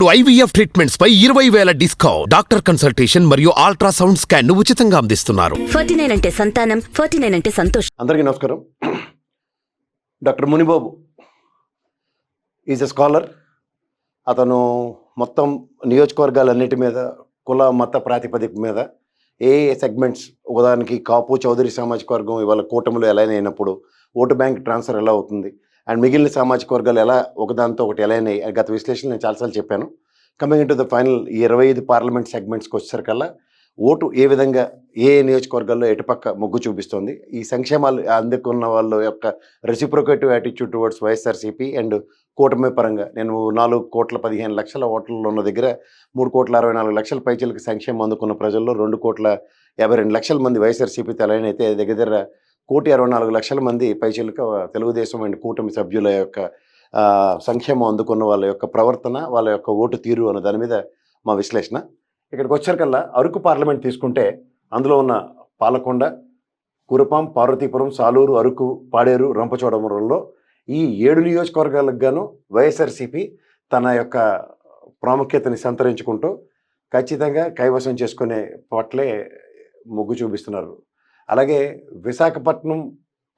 IVF treatments పై 20,000 discount. Doctor consultation మరియు ultrasound scan ఉచితంగా అందిస్తున్నారు. 49 అంటే సంతానం, 49 అంటే సంతోషం. అందరికీ నమస్కారం. Doctor Munibabu is a scholar. అతను మొత్తం నియోజకవర్గాలన్నిటి మీద కుల మత ప్రాతిపదిక మీద ఏ సెగ్మెంట్స్, ఉదాహరణకి కాపు చౌదరి సామాజిక వర్గం ఇవాళ కూటమిలో ఎలా అయినప్పుడు ఓటు బ్యాంక్ ట్రాన్స్ఫర్ ఎలా అవుతుంది అండ్ మిగిలిన సామాజిక వర్గాలు ఎలా ఒకదానితో ఒకటి ఎలా అయినాయి గత విశ్లేషణ నేను చాలాసార్లు చెప్పాను. Coming in to the final ఈ 25 పార్లమెంట్ సెగ్మెంట్స్కి వచ్చేసరికల్లా ఓటు ఏ విధంగా ఏ నియోజకవర్గాల్లో ఎటుపక్క మొగ్గు చూపిస్తుంది, ఈ సంక్షేమాలు అందుకున్న వాళ్ళ యొక్క reciprocative attitude towards YSRCP and కూటమి పరంగా నేను 4,15,00,000 ఓట్లలో ఉన్న దగ్గర 3,64,00,000 పైచీలకు సంక్షేమం అందుకున్న ప్రజల్లో 2,52,00,000 మంది వైఎస్ఆర్సీపీ తెలైనైతే దగ్గర 1,64,00,000 మంది పైచీలకు తెలుగుదేశం అండ్ కూటమి సభ్యుల యొక్క సంక్షేమం అందుకున్న వాళ్ళ యొక్క ప్రవర్తన, వాళ్ళ యొక్క ఓటు తీరు అన్న దాని మీద మా విశ్లేషణ. ఇక్కడికి వచ్చారికల్లా అరకు పార్లమెంట్ తీసుకుంటే అందులో ఉన్న పాలకొండ, కురపాం, పార్వతీపురం, సాలూరు, అరకు, పాడేరు, రంపచోడవరంలో ఈ 7 నియోజకవర్గాలకు గాను వైఎస్ఆర్సీపీ తన యొక్క ప్రాముఖ్యతని సంతరించుకుంటూ ఖచ్చితంగా కైవసం చేసుకునే పట్లే మొగ్గు చూపిస్తున్నారు. అలాగే విశాఖపట్నం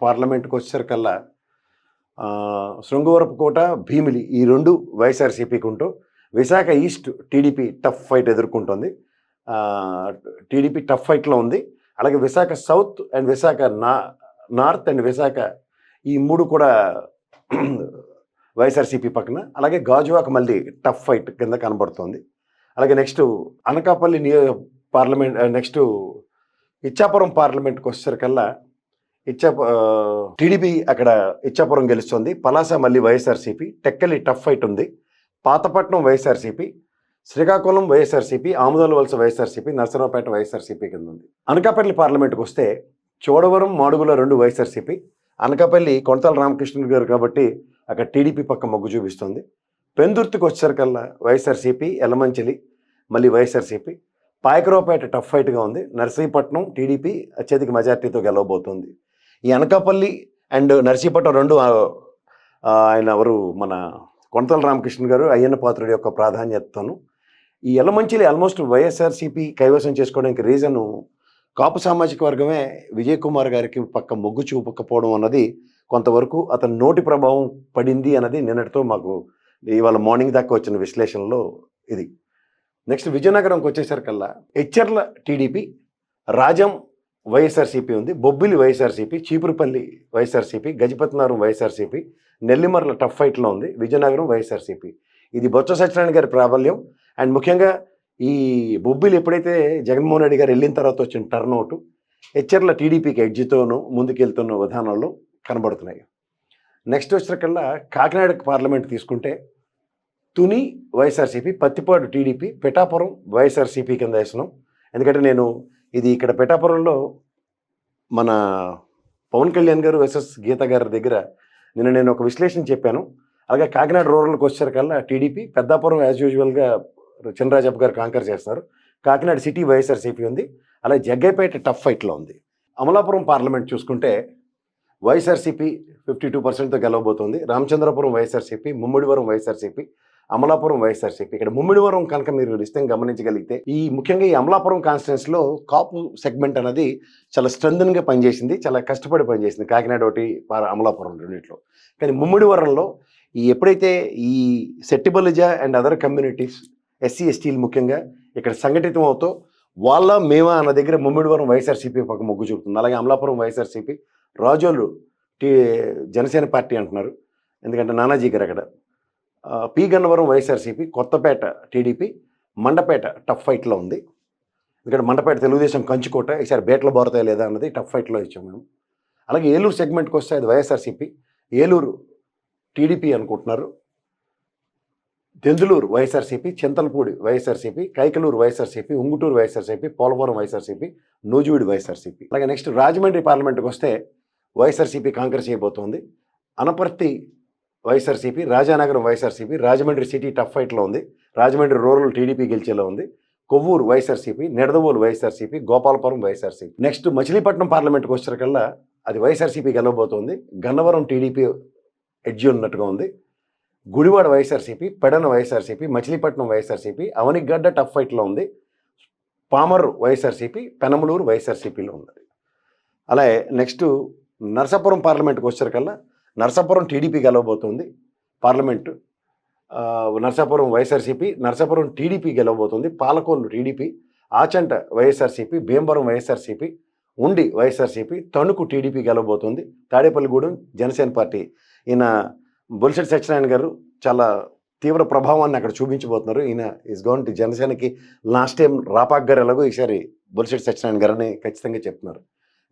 పార్లమెంట్కి వచ్చేసరికల్లా శృంగవరపుకోట, భీమిలి ఈ 2 వైఎస్ఆర్సీపీకి ఉంటూ Visakha east TDP tough fight ఎదుర్కొంటుంది. టీడీపీ టఫ్ ఫైట్లో ఉంది. అలాగే Visakha south and Visakha north and Visakha ఈ 3 కూడా వైఎస్ఆర్సీపీ పక్కన. అలాగే గాజువాక మళ్ళీ టఫ్ ఫైట్ కింద కనబడుతుంది. అలాగే next Anakapalli parliament, next Ichchapuram పార్లమెంట్కి వచ్చేసరికల్లా టీడీపీ అక్కడ ఇచ్చాపురం గెలుస్తుంది. పలాస మళ్ళీ వైఎస్ఆర్సీపీ, టెక్కలి టఫ్ ఫైట్ ఉంది. పాతపట్నం వైఎస్ఆర్సీపీ, శ్రీకాకుళం వైఎస్ఆర్సీపీ, ఆముదాల వలస వైఎస్ఆర్సీపీ, నర్సరావుపేట వైఎస్ఆర్సీపీ కింద ఉంది. అనకాపల్లి పార్లమెంట్కి వస్తే చోడవరం, మాడుగుల 2 వైఎస్ఆర్సీపీ. అనకాపల్లి కొనతాల రామకృష్ణ గారు కాబట్టి అక్కడ టీడీపీ పక్క మొగ్గు చూపిస్తుంది. పెందుర్తికి వచ్చేసరికల్లా వైఎస్ఆర్సీపీ, ఎలమంచిలి మళ్ళీ వైఎస్ఆర్సీపీ. పాయకరావుపేట టఫ్ ఫైట్గా ఉంది. నర్సీపట్నం టీడీపీ అత్యధిక మెజార్టీతో గెలవబోతుంది. ఈ అనకాపల్లి అండ్ నర్సీపట్నం 2 ఆయన ఎవరు మన కొనతాల రామకృష్ణ గారు అయ్యన్న పాత్రుడి యొక్క ప్రాధాన్యతను. ఈ ఎలమంచిలి ఆల్మోస్ట్ వైఎస్ఆర్సీపీ కైవసం చేసుకోవడానికి రీజను కాపు సామాజిక వర్గమే విజయ్ కుమార్ గారికి పక్క మొగ్గు చూపకపోవడం అన్నది కొంతవరకు అతని నోటి ప్రభావం పడింది అన్నది నిన్నటితో మాకు ఇవాళ మార్నింగ్ దాకా వచ్చిన విశ్లేషణలో ఇది. నెక్స్ట్ విజయనగరంకి వచ్చేసరికల్లా ఎచ్చర్ల టీడీపీ, రాజం వైఎస్ఆర్సీపీ ఉంది, బొబ్బిలి వైఎస్ఆర్సీపీ, చీపురుపల్లి వైఎస్ఆర్సీపీ, గజపతినగరం వైఎస్ఆర్సీపీ, నెల్లిమర్ల టఫ్ ఫైట్లో ఉంది. విజయనగరం వైఎస్ఆర్సీపీ. ఇది బొత్స సత్యనారాయణ గారి ప్రాబల్యం. అండ్ ముఖ్యంగా ఈ బొబ్బిలి ఎప్పుడైతే జగన్మోహన్ రెడ్డి గారు వెళ్ళిన తర్వాత వచ్చిన టర్న్అవుట్ ఎచ్చర్ల టీడీపీకి ఎడ్జితోనూ ముందుకెళ్తున్న విధానంలో కనబడుతున్నాయి. నెక్స్ట్ వచ్చేసరికల్లా కాకినాడ పార్లమెంట్ తీసుకుంటే తుని వైఎస్ఆర్సీపీ, పత్తిపాడు టీడీపీ, పిఠాపురం వైఎస్ఆర్సీపీ కింద వేస్తున్నాం. ఎందుకంటే నేను ఇది ఇక్కడ పిఠాపురంలో మన పవన్ కళ్యాణ్ గారు వర్సెస్ గీత గారి దగ్గర నేను ఒక విశ్లేషణ చెప్పాను. అలాగే కాకినాడ రూరల్కి వచ్చేసరికల్లా టీడీపీ, పెద్దాపురం యాజ్ యూజువల్గా చంద్రరాజప్ప గారు కాంకర్ చేస్తారు. కాకినాడ సిటీ వైఎస్ఆర్సీపీ ఉంది. అలాగే జగ్గైపేట టఫ్ ఫైట్లో ఉంది. అమలాపురం పార్లమెంట్ చూసుకుంటే వైఎస్ఆర్సీపీ 52%తో గెలవబోతుంది. రామచంద్రపురం వైఎస్ఆర్సీపీ, ముమ్మిడివరం వైఎస్ఆర్సీపీ, అమలాపురం వైఎస్ఆర్సీపీ. ఇక్కడ ముమ్మిడివరం కనుక మీరు నిశ్చితంగా గమనించగలిగితే ముఖ్యంగా ఈ అమలాపురం కాన్స్టిట్యున్సీలో కాపు సెగ్మెంట్ అనేది చాలా స్ట్రెంథన్గా పనిచేసింది, చాలా కష్టపడి పనిచేసింది. కాకినాడ ఒకటి, అమలాపురం రెండింటిలో. కానీ ముమ్మిడివరంలో ఎప్పుడైతే ఈ సెట్టిబలిజా అండ్ అదర్ కమ్యూనిటీస్, ఎస్సీ ఎస్టీలు ముఖ్యంగా ఇక్కడ సంఘటితం అవుతూ వాళ్ళ మేమా అన్న దగ్గర ముమ్మిడివరం వైఎస్ఆర్సీపీ పక్క మొగ్గు చూపుతుంది. అలాగే అమలాపురం వైఎస్ఆర్సీపీ, రాజోలు జనసేన పార్టీ అంటున్నారు ఎందుకంటే నానాజీ గారు అక్కడ. P Gannavaram YSRCP, Kothapeta TDP, Mandapeta tough ఫైట్లో ఉంది. ఇక్కడ మండపేట తెలుగుదేశం కంచుకోట, ఈసారి బేట్ల బారుతాయి లేదా అన్నది టఫ్ ఫైట్లో ఇచ్చాము మేము. అలాగే ఏలూరు సెగ్మెంట్కి వస్తే అది వైఎస్ఆర్సీపీ, ఏలూరు టీడీపీ అనుకుంటున్నారు. దెందులూరు వైఎస్ఆర్సీపీ, చింతలపూడి వైఎస్ఆర్సీపీ, కైకలూరు వైఎస్ఆర్సీపీ, ఉంగుటూరు వైఎస్ఆర్సీపీ, పోలవరం వైఎస్ఆర్సీపీ, నూజివీడు వైఎస్ఆర్సీపీ. అలాగే నెక్స్ట్ రాజమండ్రి పార్లమెంట్కి వస్తే వైఎస్ఆర్సీపీ కాంకర్ చేయబోతోంది. అనపర్తి వైఎస్ఆర్సీపీ, రాజానగరం వైఎస్ఆర్సీపీ, రాజమండ్రి సిటీ టఫ్ ఫైట్లో ఉంది. రాజమండ్రి రూరల్ టీడీపీ గెలిచేలా ఉంది. కొవ్వూరు వైఎస్ఆర్సీపీ, నిడదవోలు వైఎస్ఆర్సీపీ, గోపాలపురం వైఎస్ఆర్సీపీ. నెక్స్ట్ మచిలీపట్నం పార్లమెంట్కి వచ్చేసరికల్లా అది వైఎస్ఆర్సీపీ గెలవబోతోంది. గన్నవరం టీడీపీ ఎడ్జి ఉన్నట్టుగా ఉంది. గుడివాడ వైఎస్ఆర్సీపీ, పెడన వైఎస్ఆర్సీపీ, మచిలీపట్నం వైఎస్ఆర్సీపీ, అవనిగడ్డ టఫ్ ఫైట్లో ఉంది. పామర్ వైఎస్ఆర్సీపీ, పెనమలూరు వైఎస్ఆర్సీపీలో ఉంది. అలాగే నెక్స్ట్ నరసాపురం పార్లమెంట్కి వచ్చేసరికల్లా నరసాపురం టీడీపీ గెలవబోతుంది. Parliament Narasapuram YSRCP, Narasapuram TDP గెలవబోతుంది. Palakollu TDP, Achanta YSRCP, Bhimavaram YSRCP, Undi YSRCP, Tanuku TDP గెలవబోతుంది. తాడేపల్లిగూడెం జనసేన పార్టీ, ఈయన బొలిశెట్టి సత్యనారాయణ గారు చాలా తీవ్ర ప్రభావాన్ని అక్కడ చూపించబోతున్నారు. ఈయన ఈజ్ గోన్ టు జనసేనకి లాస్ట్ టైం రాపాక్ గారు ఎలాగో ఈసారి బొలిశెట్టి సత్యనారాయణ గారు అని ఖచ్చితంగా చెప్తున్నారు.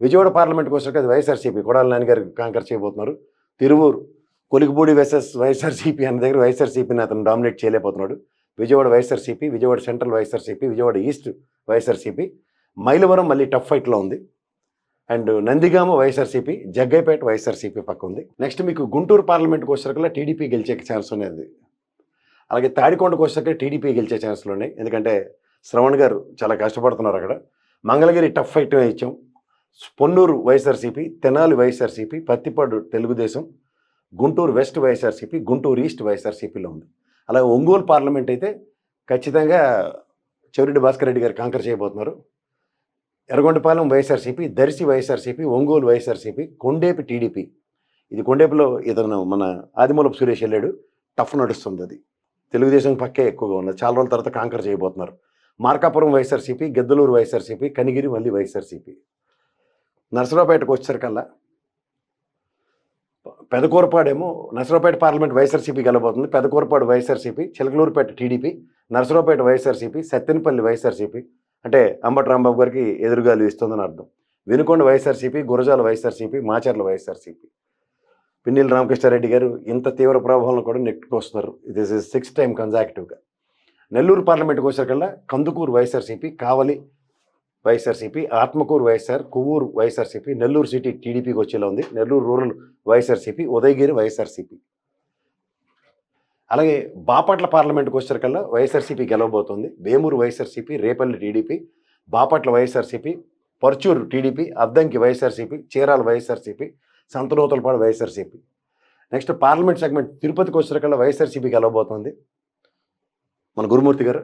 విజయవాడ పార్లమెంట్కి వచ్చాక అది వైఎస్ఆర్సీపీ, కొడాలి నాని గారు కాంకర్ చేయబోతున్నారు. తిరువూరు కొలిగిపూడి వర్సెస్ వైఎస్ఆర్సీపీ అనే దగ్గర వైఎస్ఆర్సీపీని అతను డామినేట్ చేయలేకపోతున్నాడు. Vijayawada YSRCP, Vijayawada central YSRCP, Vijayawada east YSRCP, Mylavaram మళ్ళీ టఫ్ ఫైట్లో ఉంది. And Nandigama YSRCP, Jaggayyapeta YSRCP పక్క ఉంది. నెక్స్ట్ మీకు గుంటూరు పార్లమెంట్కి వచ్చేసరికల్లా టీడీపీ గెలిచే ఛాన్స్ ఉన్నది. అలాగే తాడికొండకు వచ్చేసరికి టీడీపీ గెలిచే ఛాన్స్లు ఉన్నాయి. ఎందుకంటే శ్రవణ్ గారు చాలా కష్టపడుతున్నారు అక్కడ. మంగళగిరి టఫ్ ఫైట్ ఇచ్చాం. పొన్నూరు వైఎస్ఆర్సీపీ, తెనాలి వైఎస్ఆర్సీపీ, పత్తిపాడు తెలుగుదేశం, గుంటూరు వెస్ట్ వైఎస్ఆర్సీపీ, గుంటూరు ఈస్ట్ వైఎస్ఆర్సీపీలో ఉంది. అలాగే ఒంగోలు పార్లమెంట్ అయితే ఖచ్చితంగా చెవిరెడ్డి భాస్కర్ రెడ్డి గారు కాంకర్ చేయబోతున్నారు. ఎర్రగొండపాలెం వైఎస్ఆర్సీపీ, దర్శి వైఎస్ఆర్సీపీ, ఒంగోలు వైఎస్ఆర్సీపీ, కొండేపి టీడీపీ. ఇది కొండేపిలో ఇతను మన ఆదిమూలపు సురేష్ వెళ్ళాడు, టఫ్ నడుస్తుంది. అది తెలుగుదేశం పక్కే ఎక్కువగా ఉన్నది. చాలా రోజుల తర్వాత కాంకర్ చేయబోతున్నారు. మార్కాపురం వైఎస్ఆర్సీపీ, గెద్దలూరు వైఎస్ఆర్సీపీ, కనిగిరి మళ్ళీ వైఎస్ఆర్సీపీ. నరసరావుపేటకు వచ్చేసరికల్లా పెదకూరపాడేమో నరసరావుపేట పార్లమెంట్ వైఎస్ఆర్సీపీ గెలబోతుంది. పెదకూరపాడు వైఎస్ఆర్సీపీ, చిలకలూరుపేట టీడీపీ, నరసరావుపేట వైఎస్ఆర్సీపీ, సత్తెనపల్లి వైఎస్ఆర్సీపీ, అంటే అంబటి రాంబాబు గారికి ఎదురుగాలు ఇస్తుందని అర్థం. వినుకొండ వైఎస్ఆర్సీపీ, గురజాల వైఎస్ఆర్సీపీ, మాచర్ల వైఎస్ఆర్సీపీ. పిన్నెల్లి రామకృష్ణారెడ్డి గారు ఇంత తీవ్ర ప్రభావంలో కూడా నెట్టుకొస్తున్నారు. ఇది 6th టైం కన్సాక్టివ్గా. నెల్లూరు పార్లమెంట్కి వచ్చేసరికల్లా Kandukur YSRCP, Kavali YSRCP, Atmakur YSR, Kovvur YSRCP, Nellore city టీడీపీకి వచ్చేలా ఉంది. Nellore rural YSRCP, Udayagiri YSRCP. అలాగే బాపట్ల పార్లమెంట్కి వచ్చేసరికల్లా వైఎస్ఆర్సీపీ గెలవబోతోంది. Vemuru YSRCP, Repalle TDP, Bapatla YSRCP, Parchur TDP, Addanki YSRCP, Chirala YSRCP, Santhanuthalapadu YSRCP. Next parliament segment తిరుపతికి వచ్చేసరికల్లా వైఎస్ఆర్సీపీ గెలవబోతోంది మన గురుమూర్తి గారు.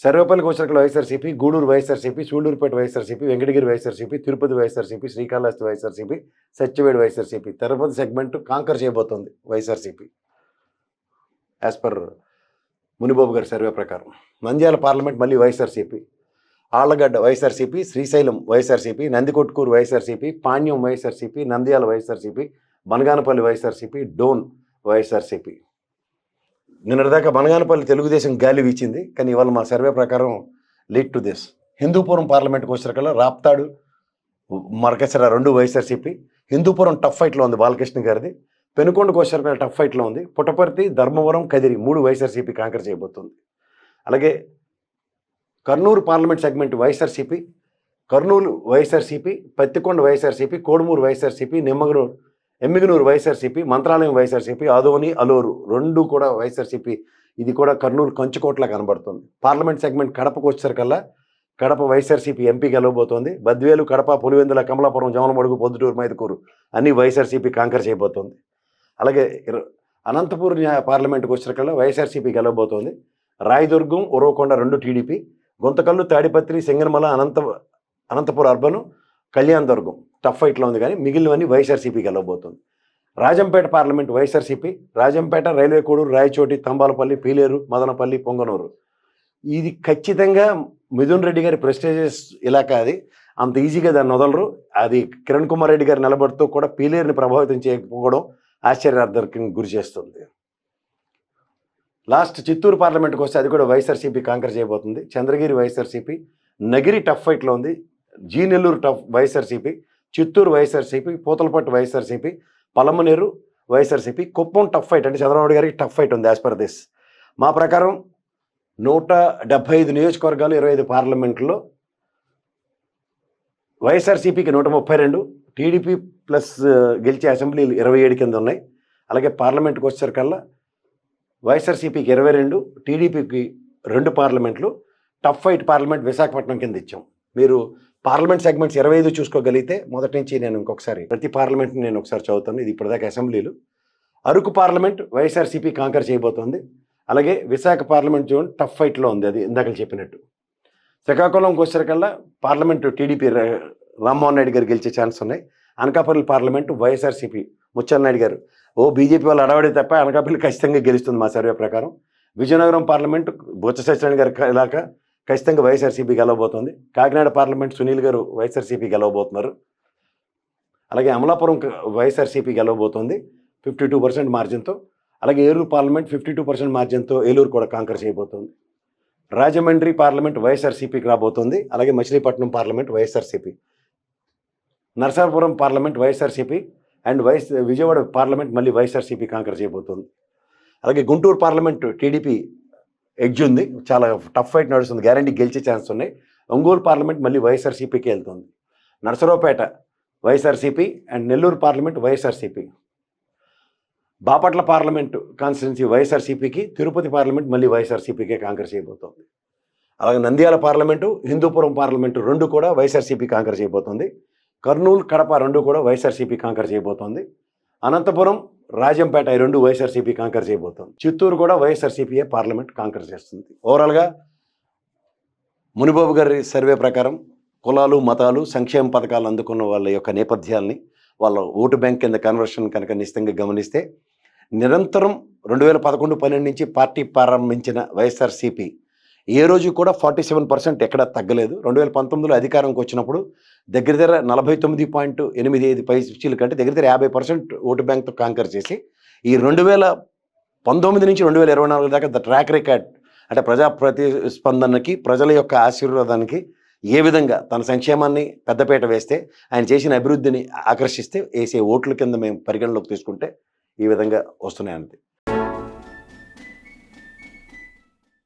సర్వేపల్లికి వచ్చేసరికల్లా YSRCP, Gudur YSRCP, Sullurpeta YSRCP, Venkatagiri YSRCP, Tirupati YSRCP, Srikalahasti YSRCP, Satyavedu YSRCP. Tirupati segment canker చేయబోతోంది వైఎస్ఆర్సీపీ యాజ్ పర్ మునిబాబు గారి సర్వే ప్రకారం. నంద్యాల పార్లమెంట్ మళ్ళీ వైఎస్ఆర్సీపీ, ఆళ్లగడ్డ వైఎస్ఆర్సీపీ, శ్రీశైలం వైఎస్ఆర్సీపీ, నందికొట్కూరు వైఎస్ఆర్సీపీ, పాణ్యం వైఎస్ఆర్సీపీ, నంద్యాల వైఎస్ఆర్సీపీ, బనగానపల్లి వైఎస్ఆర్సీపీ, డోన్ వైఎస్ఆర్సీపీ. నిన్నటిదాకా బనగానపల్లి తెలుగుదేశం గాలి వీచింది, కానీ ఇవాళ మా సర్వే ప్రకారం లీడ్ టు దిస్. హిందూపురం పార్లమెంట్కి వచ్చేసరికల్లా రాప్తాడు, మరకసర రెండు వైఎస్ఆర్సీపీ. హిందూపురం టఫ్ ఫైట్లో ఉంది బాలకృష్ణ గారిది. పెనుకొండకు వచ్చేసరికల్లా టఫ్ ఫైట్లో ఉంది. పుట్టపర్తి, ధర్మవరం, కదిరి 3 వైఎస్ఆర్సీపీ కాంకర్ చేయబోతుంది. అలాగే కర్నూలు పార్లమెంట్ సెగ్మెంట్ వైఎస్ఆర్సీపీ, కర్నూలు వైఎస్ఆర్సీపీ, పత్తికొండ వైఎస్ఆర్సీపీ, కోడుమూరు వైఎస్ఆర్సీపీ, ఎమ్మిగనూరు వైఎస్ఆర్సీపీ, మంత్రాలయం వైఎస్ఆర్సీపీ, ఆదోని, అలూరు 2 కూడా వైఎస్ఆర్సీపీ. ఇది కూడా కర్నూలు కంచుకోట్లా కనబడుతుంది. పార్లమెంట్ సెగ్మెంట్ కడపకు వచ్చేసరికల్లా కడప వైఎస్ఆర్సీపీ ఎంపీ గెలవబోతోంది. బద్వేలు, కడప, పులివెందుల, కమలాపురం, జమలమడుగు, పొద్దుటూరు, మైదుకూరు అన్ని వైఎస్ఆర్సీపీ కాంకర్ చేయబోతోంది. అలాగే అనంతపూర్ పార్లమెంట్కి వచ్చేసరికల్లా వైఎస్ఆర్సీపీ గెలవబోతోంది. Rayadurgam, Uravakonda 2 TDP, Guntakal, Tadipatri, Singanamala, Anantapuram urban, Kalyandurgam tough ఫైట్లో ఉంది, కానీ మిగిలినవన్నీ వైఎస్ఆర్సీపీ గెలవబోతుంది. Rajampet parliament YSRCP, Rajampet, railway Koduru, Rayachoti, Thamballapalle, Peeleru, Madanapalle, Punganur. ఇది ఖచ్చితంగా మిథున్ రెడ్డి గారి ప్రెస్టేజియస్ ఇలాకా. అది అంత ఈజీగా దాన్ని వదలరు. అది కిరణ్ కుమార్ రెడ్డి గారి నిలబడుతూ కూడా పీలేరుని ప్రభావితం చేయకపోవడం ఆశ్చర్యార్థానికి గురి చేస్తుంది. లాస్ట్ చిత్తూరు పార్లమెంట్కి వస్తే అది కూడా వైఎస్ఆర్సీపీ కాంకర్ చేయబోతుంది. చంద్రగిరి వైఎస్ఆర్సీపీ, నగిరి టఫ్ ఫైట్లో ఉంది. జీ Nellore tough YSRCP, Chittoor YSRCP, Puthalapattu YSRCP, Palamaner YSRCP, Kuppam tough fight, అంటే చంద్రబాబు గారికి టఫ్ ఫైట్ ఉంది యాజ్ పర్ దిస్. మా ప్రకారం 175 నియోజకవర్గాలు, 25 పార్లమెంట్లో వైఎస్ఆర్సీపీకి 132, టీడీపీ ప్లస్ గెలిచే అసెంబ్లీలు 27 కింద ఉన్నాయి. అలాగే పార్లమెంట్కి వచ్చేసరికల్లా వైఎస్ఆర్సీపీకి 22, టీడీపీకి 2 పార్లమెంట్లు. టఫ్ ఫైట్ పార్లమెంట్ విశాఖపట్నం కింద ఇచ్చాం. మీరు పార్లమెంట్ సెగ్మెంట్స్ 25 చూసుకోగలిగితే మొదటి నుంచి నేను ఇంకొకసారి ప్రతి పార్లమెంట్ని నేను ఒకసారి చదువుతాను. ఇది ఇప్పటిదాకా అసెంబ్లీలు. అరకు పార్లమెంట్ వైఎస్ఆర్సీపీ కాంకర్ చేయబోతోంది. అలాగే విశాఖ పార్లమెంట్ జోన్ టఫ్ ఫైట్లో ఉంది, అది ఇందాక చెప్పినట్టు. శ్రీకాకుళంకి వచ్చేసరికల్లా పార్లమెంటు టీడీపీ రామ్మోహన్ నాయుడు గారు గెలిచే ఛాన్స్ ఉన్నాయి. అనకాపల్లి పార్లమెంటు వైఎస్ఆర్సీపీ ముత్యాలనాయుడు గారు బీజేపీ వాళ్ళు అడవడే తప్ప అనకాపల్లి ఖచ్చితంగా గెలుస్తుంది మా సర్వే ప్రకారం. విజయనగరం పార్లమెంటు బొత్స సత్యనారాయణ గారి ఇలాక ఖచ్చితంగా వైఎస్ఆర్సీపీ గెలవబోతోంది. కాకినాడ పార్లమెంట్ సునీల్ గారు వైఎస్ఆర్సీపీ గెలవబోతున్నారు. అలాగే అమలాపురం వైఎస్ఆర్సీపీ గెలవబోతోంది 52% మార్జిన్తో. అలాగే ఏలూరు పార్లమెంట్ 52% మార్జిన్తో ఏలూరు కూడా కాంకర్ చేయబోతోంది. రాజమండ్రి పార్లమెంట్ వైఎస్ఆర్సీపీకి రాబోతోంది. అలాగే Machilipatnam parliament YSRCP. Narasapuram parliament YSRCP and Vijayawada parliament మళ్ళీ వైఎస్ఆర్సీపీ కాంకర్ చేయబోతోంది. అలాగే గుంటూరు పార్లమెంటు టీడీపీ ఎడ్జ్ ఉంది, చాలా టఫ్ ఫైట్ నడుస్తుంది, గ్యారంటీ గెలిచే ఛాన్స్ ఉన్నాయి. ఒంగోలు పార్లమెంట్ మళ్ళీ వైఎస్ఆర్సీపీకి వెళ్తుంది. Narasaraopet YSRCP and Nellore parliament YSRCP. Bapatla parliament constituency వైఎస్ఆర్సీపీకి, తిరుపతి పార్లమెంట్ మళ్ళీ వైఎస్ఆర్సీపీకే కాంకర్ చేయబోతోంది. అలాగే నంద్యాల పార్లమెంటు, హిందూపురం పార్లమెంటు 2 కూడా వైఎస్ఆర్సీపీ కాంకర్ చేయబోతోంది. కర్నూలు, కడప 2 కూడా వైఎస్ఆర్సీపీ కాంకర్ చేయబోతోంది. అనంతపురం, రాజంపేట 2 వైఎస్ఆర్సీపీ కాంకర్ చేయబోతోంది. చిత్తూరు కూడా వైఎస్ఆర్సీపీఏ పార్లమెంట్ కాంకర్ చేస్తుంది. ఓవరాల్గా మునిబాబు గారి సర్వే ప్రకారం కులాలు, మతాలు, సంక్షేమ పథకాలు అందుకున్న వాళ్ళ యొక్క నేపథ్యాల్ని, వాళ్ళ ఓటు బ్యాంక్ కింద కన్వర్షన్ కనుక నిశ్చితంగా గమనిస్తే నిరంతరం 2011-12 నుంచి పార్టీ ప్రారంభించిన వైఎస్ఆర్సీపీ ఏ రోజు కూడా 47% ఎక్కడ తగ్గలేదు. 2019లో అధికారంకి వచ్చినప్పుడు దగ్గర 49.85 పైచీల కంటే దగ్గర 50% ఓటు బ్యాంక్తో కాంకర్ చేసి ఈ 2019 నుంచి 2024 దాకా ద ట్రాక్ రికార్డ్ అంటే ప్రజా ప్రతిస్పందనకి, ప్రజల యొక్క ఆశీర్వాదానికి ఏ విధంగా తన సంక్షేమాన్ని పెద్దపీట వేస్తే, ఆయన చేసిన అభివృద్ధిని ఆకర్షిస్తే వేసే ఓట్ల కింద మేము పరిగణలోకి తీసుకుంటే ఈ విధంగా వస్తున్నాయి అంతే.